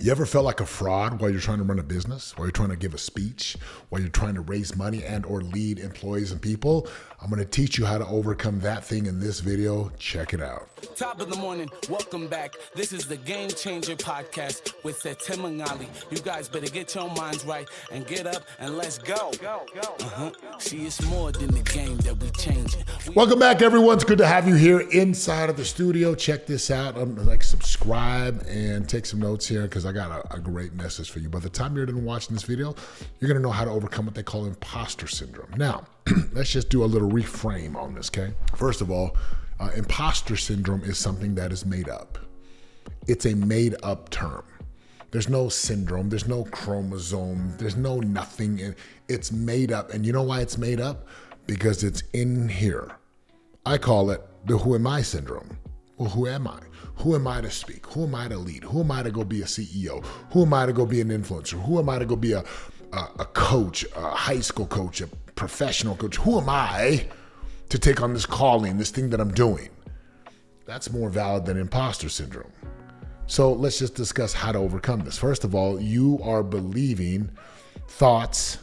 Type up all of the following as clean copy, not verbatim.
You ever felt like a fraud while you're trying to run a business, while you're trying to give a speech, while you're trying to raise money and or lead employees and people? I'm going to teach you how to overcome that thing in this video. Check it out. Top of the morning, welcome back. This is the Game Changer podcast with Setema Gali. You guys better get your minds right and get up and let's go. See, it's more than the game that we changing. Welcome back, everyone. It's good to have you here inside of the studio. Check this out. Subscribe and take some notes here because I got a great message for you. By the time you're done watching this video, you're going to know how to overcome what they call imposter syndrome. Now, let's just do a little reframe on this, okay? First of all, imposter syndrome is something that is made up. It's a made up term. There's no syndrome, there's no chromosome, there's no nothing. It's made up. And you know why it's made up? Because it's in here. I call it the who am I syndrome. Well, who am I? Who am I to speak? Who am I to lead? Who am I to go be a CEO? Who am I to go be an influencer? Who am I to go be a coach, a high school coach, a professional coach? Who am I to take on this calling, this thing that I'm doing? That's more valid than imposter syndrome. So let's just discuss how to overcome this. First of all, you are believing thoughts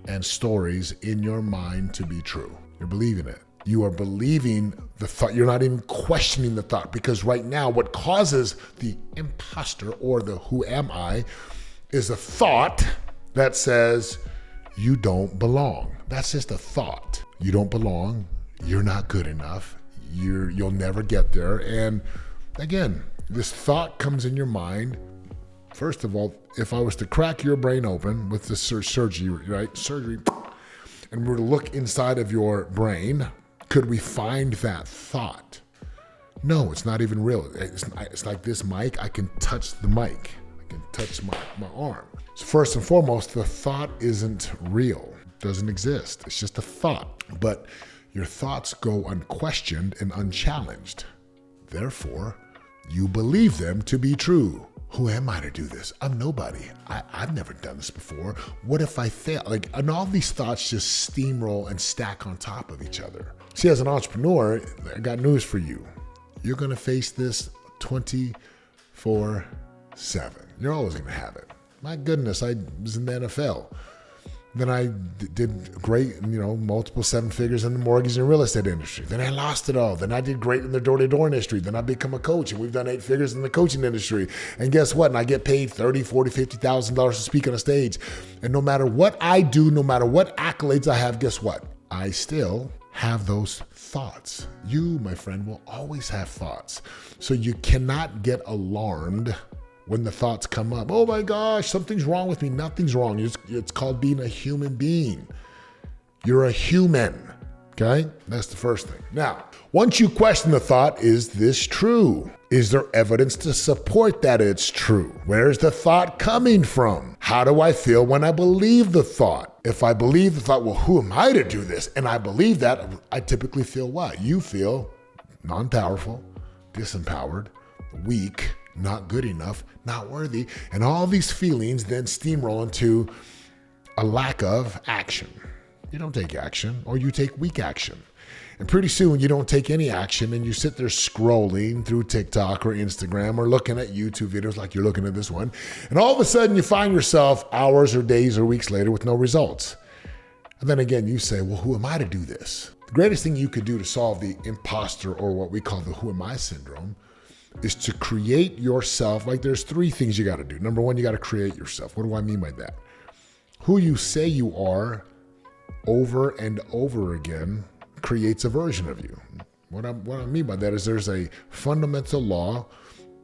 and stories in your mind to be true. You're believing it. You are believing the thought. You're not even questioning the thought, because right now what causes the imposter or the who am I is a thought that says you don't belong. That's just a thought. You don't belong. You're not good enough. You'll never get there. And again, this thought comes in your mind. First of all, if I was to crack your brain open with the surgery, and we're to look inside of your brain, could we find that thought? No, it's not even real. It's like this mic. I can touch the mic. I can touch my arm. So first and foremost, the thought isn't real. It doesn't exist. It's just a thought. But your thoughts go unquestioned and unchallenged. Therefore, you believe them to be true. Who am I to do this? I'm nobody. I've never done this before. What if I fail? And all these thoughts just steamroll and stack on top of each other. See, as an entrepreneur, I got news for you. You're going to face this 24/7. You're always going to have it. My goodness, I was in the NFL. Then I did great, multiple seven figures in the mortgage and real estate industry. Then I lost it all. Then I did great in the door-to-door industry. Then I become a coach, and we've done 8 figures in the coaching industry. And guess what? And I get paid $30,000, $40,000, $50,000 to speak on a stage. And no matter what I do, no matter what accolades I have, guess what? I still have those thoughts. You, my friend, will always have thoughts. So you cannot get alarmed when the thoughts come up. Oh my gosh, something's wrong with me. Nothing's wrong. It's called being a human being. You're a human, okay? That's the first thing. Now, once you question the thought, is this true? Is there evidence to support that it's true? Where's the thought coming from? How do I feel when I believe the thought? If I believe the thought, well, who am I to do this? And I believe that, I typically feel what? You feel non-powerful, disempowered, weak, not good enough, not worthy. And all these feelings then steamroll into a lack of action. You don't take action, or you take weak action. And pretty soon you don't take any action, and you sit there scrolling through TikTok or Instagram or looking at YouTube videos like you're looking at this one. And all of a sudden you find yourself hours or days or weeks later with no results. And then again, you say, well, who am I to do this? The greatest thing you could do to solve the imposter, or what we call the who am I syndrome, is to create yourself. Like, there's 3 things you got to do. Number 1, you got to create yourself. What do I mean by that? Who you say you are over and over again creates a version of you. What I mean by that is there's a fundamental law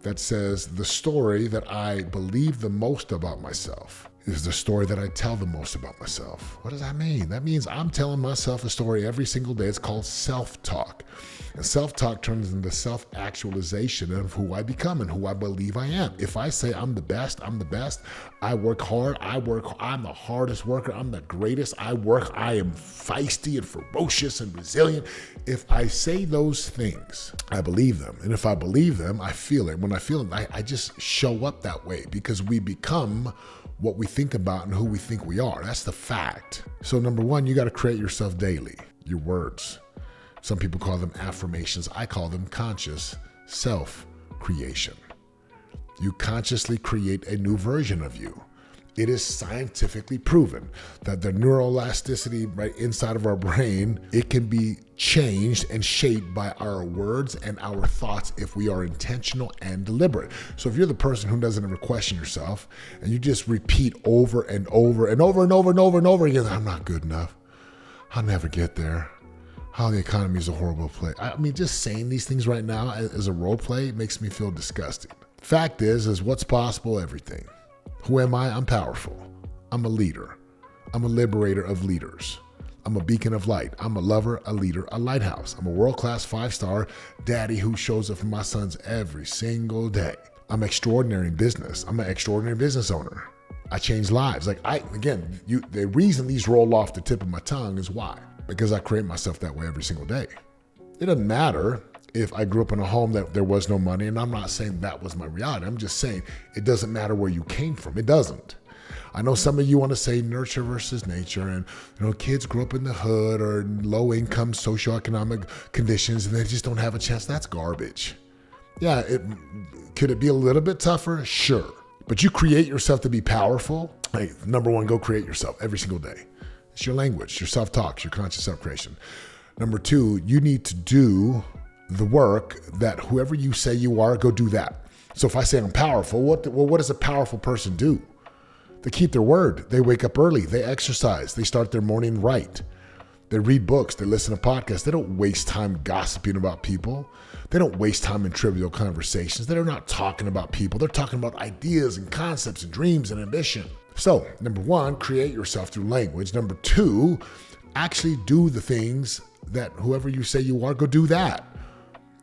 that says the story that I believe the most about myself is the story that I tell the most about myself. What does that mean? That means I'm telling myself a story every single day. It's called self-talk. And self-talk turns into self-actualization of who I become and who I believe I am. If I say I'm the best, I work hard, I'm the hardest worker, I'm the greatest, I am feisty and ferocious and resilient. If I say those things, I believe them. And if I believe them, I feel it. When I feel it, I just show up that way, because we become what we think about and who we think we are. That's the fact. So number 1, you got to create yourself daily, your words. Some people call them affirmations. I call them conscious self-creation. You consciously create a new version of you. It is scientifically proven that the neuroelasticity right inside of our brain, it can be changed and shaped by our words and our thoughts if we are intentional and deliberate. So if you're the person who doesn't ever question yourself and you just repeat over and over and over and over and over and over again, I'm not good enough. I'll never get there. How the economy is a horrible place. I mean, just saying these things right now as a role play makes me feel disgusting. Fact is what's possible, everything. Who am I? I'm powerful. I'm a leader. I'm a liberator of leaders. I'm a beacon of light. I'm a lover, a leader, a lighthouse. I'm a world-class 5-star daddy who shows up for my sons every single day. I'm extraordinary in business. I'm an extraordinary business owner. I change lives. The reason these roll off the tip of my tongue is why? Because I create myself that way every single day. It doesn't matter if I grew up in a home that there was no money, and I'm not saying that was my reality. I'm just saying it doesn't matter where you came from. It doesn't. I know some of you want to say nurture versus nature, and kids grew up in the hood or low income socioeconomic conditions and they just don't have a chance. That's garbage. Yeah, could it be a little bit tougher? Sure. But you create yourself to be powerful. Hey, number one, go create yourself every single day. It's your language, your self-talk, your conscious self-creation. Number two, you need to do the work that whoever you say you are, go do that. So if I say I'm powerful, what does a powerful person do? They keep their word. They wake up early. They exercise. They start their morning right. They read books. They listen to podcasts. They don't waste time gossiping about people. They don't waste time in trivial conversations. They're not talking about people. They're talking about ideas and concepts and dreams and ambition. So, number one, create yourself through language. Number two, actually do the things that whoever you say you are, go do that.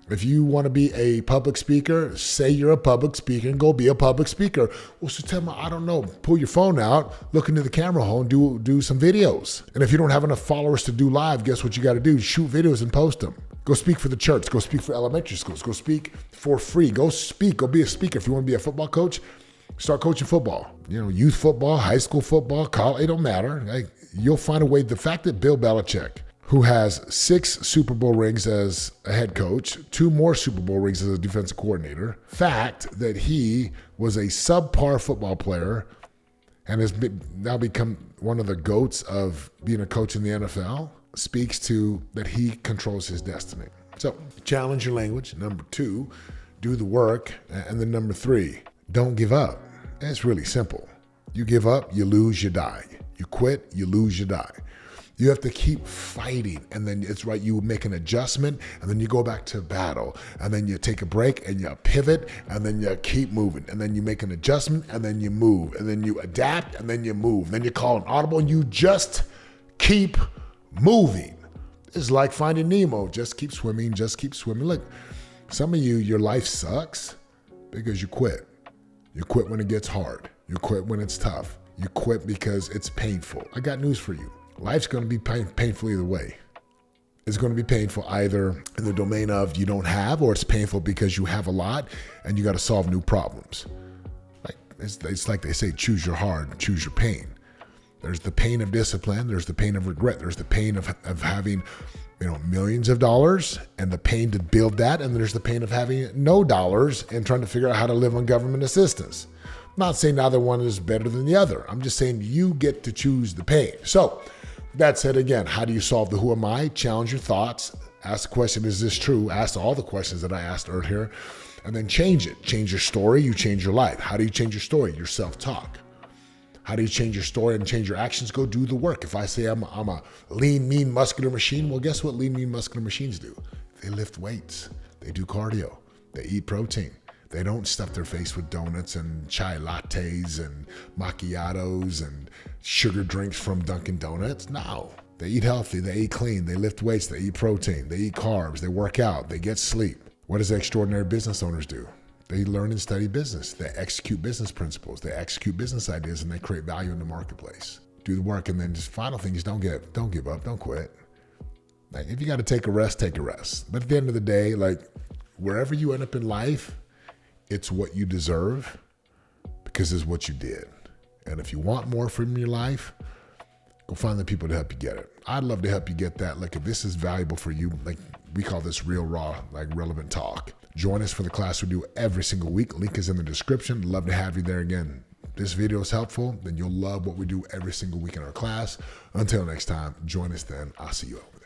If you want to be a public speaker, say you're a public speaker and go be a public speaker. Well, Setema, I don't know. Pull your phone out, look into the camera hole and do some videos. And if you don't have enough followers to do live, guess what you got to do? Shoot videos and post them. Go speak for the church. Go speak for elementary schools. Go speak for free. Go speak. Go be a speaker. If you want to be a football coach, start coaching football. Youth football, high school football, college, it don't matter. You'll find a way. The fact that Bill Belichick, who has 6 Super Bowl rings as a head coach, 2 more Super Bowl rings as a defensive coordinator. Fact that he was a subpar football player and has now become one of the GOATs of being a coach in the NFL speaks to that he controls his destiny. So challenge your language. Number 2, do the work. And then number 3, don't give up. And it's really simple. You give up, you lose, you die. You quit, you lose, you die. You have to keep fighting, and then it's right, you make an adjustment, and then you go back to battle, and then you take a break, and you pivot, and then you keep moving, and then you make an adjustment, and then you move, and then you adapt, and then you move. Then you call an audible, and you just keep moving. It's like Finding Nemo. Just keep swimming, just keep swimming. Look, some of you, your life sucks because you quit. You quit when it gets hard. You quit when it's tough. You quit because it's painful. I got news for you. Life's going to be painful either way. It's going to be painful either in the domain of you don't have, or it's painful because you have a lot and you got to solve new problems. It's like they say, choose your hard, choose your pain. There's the pain of discipline. There's the pain of regret. There's the pain of having millions of dollars and the pain to build that. And there's the pain of having no dollars and trying to figure out how to live on government assistance. I'm not saying either one is better than the other. I'm just saying you get to choose the pain. So that said, again, how do you solve the who am I? Challenge your thoughts. Ask the question, is this true? Ask all the questions that I asked earlier, and then change it. Change your story, you change your life. How do you change your story? Your self-talk. How do you change your story and change your actions? Go do the work. If I say I'm a lean, mean, muscular machine, well, guess what lean, mean, muscular machines do? They lift weights. They do cardio. They eat protein. They don't stuff their face with donuts and chai lattes and macchiatos and sugar drinks from Dunkin' Donuts. No, they eat healthy. They eat clean. They lift weights. They eat protein. They eat carbs. They work out. They get sleep. What does extraordinary business owners do? They learn and study business. They execute business principles. They execute business ideas, and they create value in the marketplace. Do the work, and then just final thing is don't give up. Don't quit. If you got to take a rest, take a rest. But at the end of the day, wherever you end up in life, it's what you deserve because it's what you did. And if you want more from your life, go find the people to help you get it. I'd love to help you get that. If this is valuable for you, We call this real, raw, like relevant talk. Join us for the class we do every single week. Link is in the description. Love to have you there again. This video is helpful, then you'll love what we do every single week in our class. Until next time, join us then. I'll see you over there.